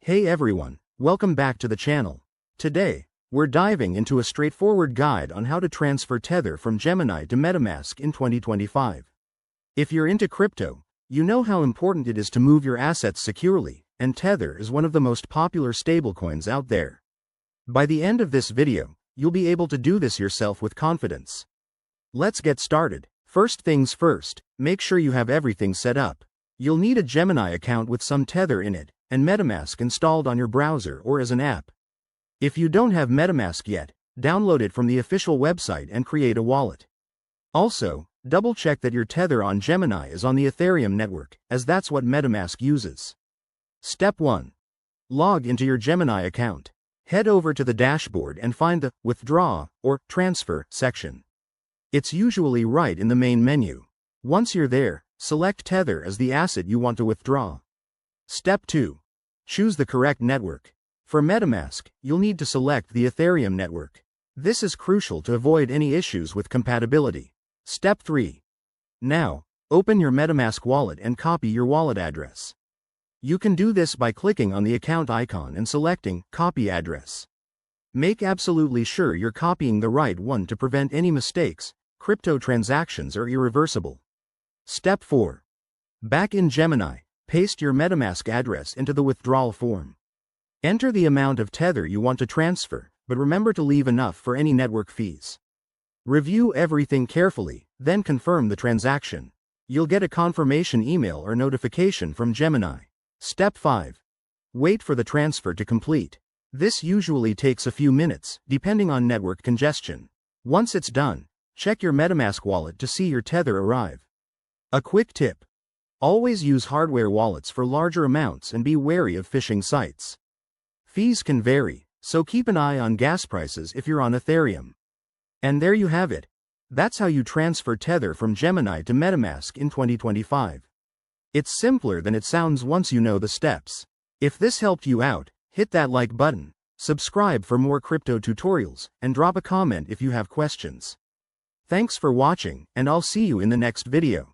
Hey everyone, welcome back to the channel. Today, we're diving into a straightforward guide on how to transfer Tether from Gemini to Metamask in 2025. If you're into crypto, you know how important it is to move your assets securely, and Tether is one of the most popular stablecoins out there. By the end of this video, you'll be able to do this yourself with confidence. Let's get started. First things first, make sure you have everything set up. You'll need a Gemini account with some Tether in it, and Metamask installed on your browser or as an app. If you don't have Metamask yet, download it from the official website and create a wallet. Also, double-check that your Tether on Gemini is on the Ethereum network, as that's what Metamask uses. Step 1. Log into your Gemini account. Head over to the dashboard and find the Withdraw or Transfer section. It's usually right in the main menu. Once you're there, select Tether as the asset you want to withdraw. Step 2. Choose the correct network. For Metamask, you'll need to select the Ethereum network. This is crucial to avoid any issues with compatibility. Step 3. Now, open your Metamask wallet and copy your wallet address. You can do this by clicking on the account icon and selecting Copy Address. Make absolutely sure you're copying the right one to prevent any mistakes. Crypto transactions are irreversible. Step 4. Back in Gemini, paste your Metamask address into the withdrawal form. Enter the amount of Tether you want to transfer, but remember to leave enough for any network fees. Review everything carefully, then confirm the transaction. You'll get a confirmation email or notification from Gemini. Step 5. Wait for the transfer to complete. This usually takes a few minutes, depending on network congestion. Once it's done, check your Metamask wallet to see your Tether arrive. A quick tip. Always use hardware wallets for larger amounts and be wary of phishing sites. Fees can vary, so keep an eye on gas prices if you're on Ethereum. And there you have it. That's how you transfer Tether from Gemini to Metamask in 2025. It's simpler than it sounds once you know the steps. If this helped you out, hit that like button, subscribe for more crypto tutorials, and drop a comment if you have questions. Thanks for watching, and I'll see you in the next video.